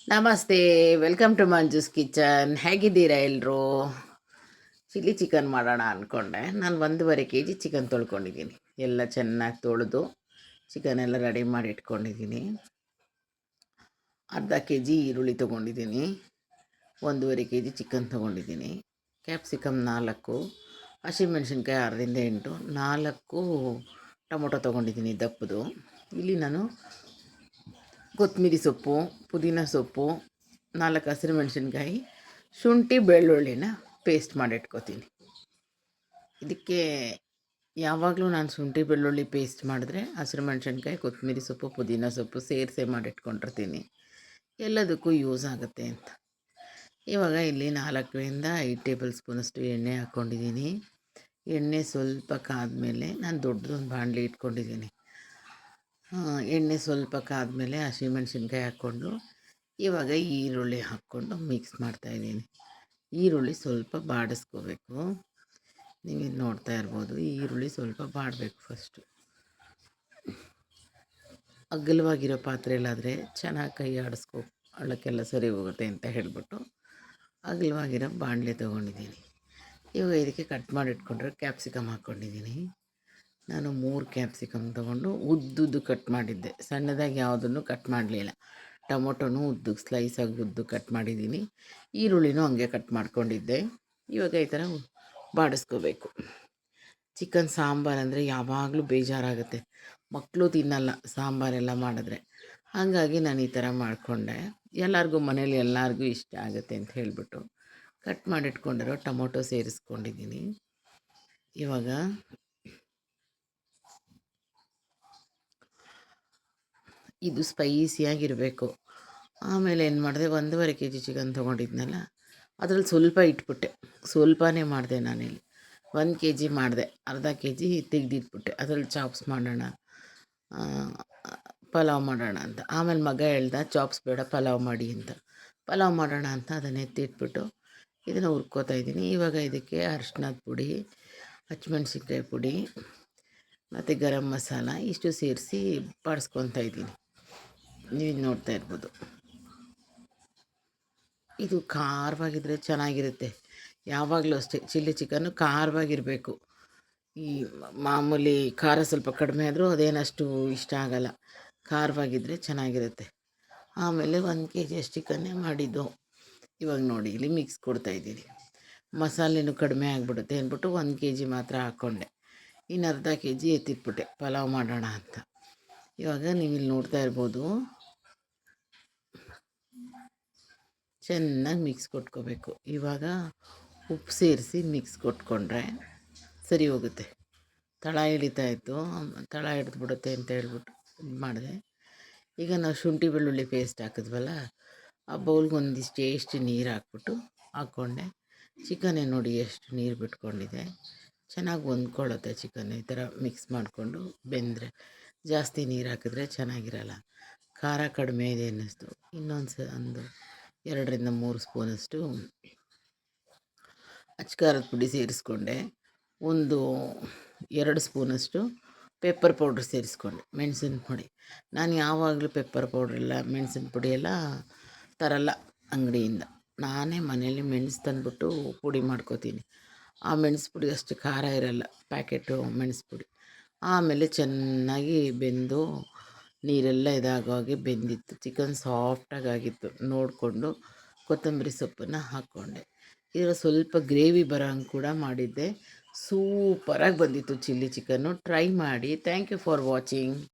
ನಮಸ್ತೆ, welcome to Manju's kitchen. ಹೇಗಿದ್ದೀರಾ ಎಲ್ಲರೂ? ಚಿಲ್ಲಿ ಚಿಕನ್ ಮಾಡೋಣ ಅಂದ್ಕೊಂಡೆ. ನಾನು 1.5 kg ಚಿಕನ್ ತೊಳ್ಕೊಂಡಿದ್ದೀನಿ. ಎಲ್ಲ ಚೆನ್ನಾಗಿ ತೊಳೆದು ಚಿಕನ್ ಎಲ್ಲ ರೆಡಿ ಮಾಡಿ ಇಟ್ಕೊಂಡಿದ್ದೀನಿ. ಅರ್ಧ kg ಈರುಳ್ಳಿ ತೊಗೊಂಡಿದ್ದೀನಿ. 1.5 kg ಚಿಕನ್ ತೊಗೊಂಡಿದ್ದೀನಿ. ಕ್ಯಾಪ್ಸಿಕಮ್ 4, ಹಸಿಮೆಣ್ಸಿನ್ಕಾಯಿ 6ರಿಂದ 8, 4 ಟೊಮೊಟೊ ತೊಗೊಂಡಿದ್ದೀನಿ ದಪ್ಪದು. ಇಲ್ಲಿ ನಾನು ಕೊತ್ತಂಬರಿ ಸೊಪ್ಪು, ಪುದೀನ ಸೊಪ್ಪು, 4 ಹಸಿರು ಮೆಣಸಿನ್ಕಾಯಿ, ಶುಂಠಿ ಬೆಳ್ಳುಳ್ಳಿನ ಪೇಸ್ಟ್ ಮಾಡಿಟ್ಕೋತೀನಿ. ಇದಕ್ಕೆ ಯಾವಾಗಲೂ ನಾನು ಶುಂಠಿ ಬೆಳ್ಳುಳ್ಳಿ ಪೇಸ್ಟ್ ಮಾಡಿದ್ರೆ ಹಸಿರು ಮೆಣಸಿನ್ಕಾಯಿ, ಕೊತ್ತಂಬರಿ ಸೊಪ್ಪು, ಪುದೀನ ಸೊಪ್ಪು ಸೇರಿಸೇ ಮಾಡಿಟ್ಕೊಂಡಿರ್ತೀನಿ. ಎಲ್ಲದಕ್ಕೂ ಯೂಸ್ ಆಗುತ್ತೆ ಅಂತ. ಇವಾಗ ಇಲ್ಲಿ 4ರಿಂದ 5 ಟೇಬಲ್ ಸ್ಪೂನಷ್ಟು ಎಣ್ಣೆ ಹಾಕ್ಕೊಂಡಿದ್ದೀನಿ. ಎಣ್ಣೆ ಸ್ವಲ್ಪ ಕಾದ್ಮೇಲೆ ನಾನು ದೊಡ್ಡದೊಂದು ಬಾಣಲಿ ಇಟ್ಕೊಂಡಿದ್ದೀನಿ. ಎಣ್ಣೆ ಸ್ವಲ್ಪ ಕಾದ್ಮೇಲೆ ಹಸಿಮೆಣ್ಸಿನ್ಕಾಯಿ ಹಾಕ್ಕೊಂಡು ಇವಾಗ ಈರುಳ್ಳಿ ಹಾಕ್ಕೊಂಡು ಮಿಕ್ಸ್ ಮಾಡ್ತಾಯಿದ್ದೀನಿ. ಈರುಳ್ಳಿ ಸ್ವಲ್ಪ ಬಾಡಿಸ್ಕೋಬೇಕು. ನೀವು ನೋಡ್ತಾ ಇರ್ಬೋದು, ಈರುಳ್ಳಿ ಸ್ವಲ್ಪ ಬಾಡಬೇಕು. ಫಸ್ಟು ಅಗಲವಾಗಿರೋ ಪಾತ್ರೆಯಲ್ಲಾದರೆ ಚೆನ್ನಾಗಿ ಕೈ ಆಡಿಸ್ಕೊ, ಅಳ್ಳಕ್ಕೆಲ್ಲ ಸರಿ ಹೋಗುತ್ತೆ ಅಂತ ಹೇಳಿಬಿಟ್ಟು ಅಗಲವಾಗಿರೋ ಬಾಣಲೆ ತೊಗೊಂಡಿದ್ದೀನಿ. ಇವಾಗ ಇದಕ್ಕೆ ಕಟ್ ಮಾಡಿಟ್ಕೊಂಡ್ರೆ ಕ್ಯಾಪ್ಸಿಕಮ್ ಹಾಕ್ಕೊಂಡಿದ್ದೀನಿ. ನಾನು 3 ಕ್ಯಾಪ್ಸಿಕಮ್ ತೊಗೊಂಡು ಉದ್ದುದ್ದು ಕಟ್ ಮಾಡಿದ್ದೆ, ಸಣ್ಣದಾಗಿ ಯಾವುದನ್ನು ಕಟ್ ಮಾಡಲಿಲ್ಲ. ಟೊಮೊಟೊನೂ ಉದ್ದಕ್ಕೆ ಸ್ಲೈಸಾಗಿ ಉದ್ದು ಕಟ್ ಮಾಡಿದ್ದೀನಿ. ಈರುಳ್ಳಿನೂ ಹಂಗೆ ಕಟ್ ಮಾಡ್ಕೊಂಡಿದ್ದೆ. ಇವಾಗ ಈ ಥರ ಬಾಡಿಸ್ಕೋಬೇಕು. ಚಿಕನ್ ಸಾಂಬಾರು ಅಂದರೆ ಯಾವಾಗಲೂ ಬೇಜಾರಾಗುತ್ತೆ, ಮಕ್ಕಳು ತಿನ್ನಲ್ಲ ಸಾಂಬಾರೆಲ್ಲ ಮಾಡಿದ್ರೆ. ಹಾಗಾಗಿ ನಾನು ಈ ಥರ ಮಾಡಿಕೊಂಡೆ. ಎಲ್ಲರಿಗೂ ಮನೇಲಿ ಎಲ್ಲರಿಗೂ ಇಷ್ಟ ಆಗುತ್ತೆ ಅಂತ ಹೇಳಿಬಿಟ್ಟು ಕಟ್ ಮಾಡಿಟ್ಕೊಂಡಿರೋ ಟೊಮೊಟೊ ಸೇರಿಸ್ಕೊಂಡಿದ್ದೀನಿ. ಇವಾಗ ಇದು ಸ್ಪೈಸಿಯಾಗಿರಬೇಕು. ಆಮೇಲೆ ಏನು ಮಾಡಿದೆ, 1.5 kg ಚಿಕನ್ ತೊಗೊಂಡಿದ್ನಲ್ಲ, ಅದ್ರಲ್ಲಿ ಸ್ವಲ್ಪ ಇಟ್ಬಿಟ್ಟೆ. ಸ್ವಲ್ಪನೇ ಮಾಡಿದೆ ನಾನಿಲ್ಲಿ. 1 kg ಮಾಡಿದೆ, ಅರ್ಧ kg ತೆಗೆದಿಟ್ಬಿಟ್ಟೆ. ಅದ್ರಲ್ಲಿ ಚಾಪ್ಸ್ ಮಾಡೋಣ, ಪಲಾವ್ ಮಾಡೋಣ ಅಂತ. ಆಮೇಲೆ ಮಗ ಹೇಳ್ದ ಚಾಪ್ಸ್ ಬೇಡ ಪಲಾವ್ ಮಾಡಿ ಅಂತ. ಪಲಾವ್ ಮಾಡೋಣ ಅಂತ ಅದನ್ನು ಎತ್ತಿಟ್ಬಿಟ್ಟು ಇದನ್ನು ಹುರ್ಕೋತಾ ಇದ್ದೀನಿ. ಇವಾಗ ಇದಕ್ಕೆ ಅರಿಶಿನದ ಪುಡಿ, ಹಸಿಮೆಣ್ಸಿನ್ಕಾಯಿ ಪುಡಿ ಮತ್ತು ಗರಂ ಮಸಾಲ ಇಷ್ಟು ಸೇರಿಸಿ ಬಾಡಿಸ್ಕೊತಾ ಇದ್ದೀನಿ. ನೀವು ನೋಡ್ತಾ ಇರ್ಬೋದು. ಇದು ಖಾರವಾಗಿದ್ದರೆ ಚೆನ್ನಾಗಿರುತ್ತೆ. ಯಾವಾಗಲೂ ಅಷ್ಟೇ, ಚಿಲ್ಲಿ ಚಿಕನ್ನು ಖಾರವಾಗಿರಬೇಕು. ಈ ಮಾಮೂಲಿ ಖಾರ ಸ್ವಲ್ಪ ಕಡಿಮೆ ಆದರೂ ಅದೇನಷ್ಟು ಇಷ್ಟ ಆಗಲ್ಲ. ಖಾರವಾಗಿದ್ದರೆ ಚೆನ್ನಾಗಿರುತ್ತೆ. ಆಮೇಲೆ 1 kg ಅಷ್ಟು ಚಿಕನ್ನೇ ಮಾಡಿದ್ದು. ಇವಾಗ ನೋಡಿ ಇಲ್ಲಿ ಮಿಕ್ಸ್ ಕೊಡ್ತಾಯಿದ್ದೀನಿ. ಮಸಾಲೆನೂ ಕಡಿಮೆ ಆಗಿಬಿಡುತ್ತೆ ಅಂದ್ಬಿಟ್ಟು 1 kg ಮಾತ್ರ ಹಾಕ್ಕೊಂಡೆ. ಇನ್ನು ಅರ್ಧ kg ಎತ್ತಿಟ್ಬಿಟ್ಟೆ ಪಲಾವ್ ಮಾಡೋಣ ಅಂತ. ಇವಾಗ ನೀವು ಇಲ್ಲಿ ನೋಡ್ತಾ ಇರ್ಬೋದು, ಚೆನ್ನಾಗಿ ಮಿಕ್ಸ್ ಕೊಟ್ಕೋಬೇಕು. ಇವಾಗ ಉಪ್ಪು ಸೇರಿಸಿ ಮಿಕ್ಸ್ ಕೊಟ್ಕೊಂಡ್ರೆ ಸರಿ ಹೋಗುತ್ತೆ. ತಳ ಹಿಡಿತಾಯಿತ್ತು, ತಳ ಹಿಡಿದ್ಬಿಡುತ್ತೆ ಅಂತ ಹೇಳ್ಬಿಟ್ಟು ಇದು ಮಾಡಿದೆ. ಈಗ ನಾವು ಶುಂಠಿ ಬೆಳ್ಳುಳ್ಳಿ ಪೇಸ್ಟ್ ಹಾಕಿದ್ವಲ್ಲ, ಆ ಬೌಲ್ಗೆ ಎಷ್ಟು ನೀರು ಹಾಕ್ಬಿಟ್ಟು ಹಾಕ್ಕೊಂಡೆ. ಚಿಕನ್ನೇ ನೋಡಿ ಎಷ್ಟು ನೀರು ಬಿಟ್ಕೊಂಡಿದೆ. ಚೆನ್ನಾಗಿ ಹೊಂದ್ಕೊಳ್ಳುತ್ತೆ ಚಿಕನ್ ಈ ಥರ ಮಿಕ್ಸ್ ಮಾಡಿಕೊಂಡು ಬೆಂದರೆ. ಜಾಸ್ತಿ ನೀರು ಹಾಕಿದ್ರೆ ಚೆನ್ನಾಗಿರಲ್ಲ. ಖಾರ ಕಡಿಮೆ ಇದೆ ಅನ್ನಿಸ್ತು. ಒಂದು 2ರಿಂದ 3 ಸ್ಪೂನಷ್ಟು ಅಚ್ಕಾರದ ಪುಡಿ ಸೇರಿಸ್ಕೊಂಡೆ. 2 ಸ್ಪೂನಷ್ಟು ಪೆಪ್ಪರ್ ಪೌಡ್ರ್ ಸೇರಿಸ್ಕೊಂಡೆ, ಮೆಣಸಿನ ಪುಡಿ. ನಾನು ಯಾವಾಗಲೂ ಪೆಪ್ಪರ್ ಪೌಡ್ರೆಲ್ಲ ಮೆಣಸಿನ ಪುಡಿ ಎಲ್ಲ ತರಲ್ಲ ಅಂಗಡಿಯಿಂದ. ನಾನೇ ಮನೇಲಿ ಮೆಣಸು ತಂದುಬಿಟ್ಟು ಪುಡಿ ಮಾಡ್ಕೋತೀನಿ. ಆ ಮೆಣಸು ಪುಡಿ ಅಷ್ಟು ಖಾರ ಇರಲ್ಲ, ಪ್ಯಾಕೆಟು ಮೆಣಸು ಪುಡಿ. ಆಮೇಲೆ ಚೆನ್ನಾಗಿ ಬೆಂದು ನೀರೆಲ್ಲ ಇದಾಗೋಗಿ ಬೆಂದಿತ್ತು. ಚಿಕನ್ ಸಾಫ್ಟಾಗಿತ್ತು. ನೋಡಿಕೊಂಡು ಕೊತ್ತಂಬರಿ ಸೊಪ್ಪನ್ನು ಹಾಕ್ಕೊಂಡೆ. ಇದರ ಸ್ವಲ್ಪ ಗ್ರೇವಿ ಬರೋ ಹಂಗೆ ಕೂಡ ಮಾಡಿದ್ದೆ. ಸೂಪರಾಗಿ ಬಂದಿತ್ತು ಚಿಲ್ಲಿ ಚಿಕನ್ನು. ಟ್ರೈ ಮಾಡಿ. Thank you for watching.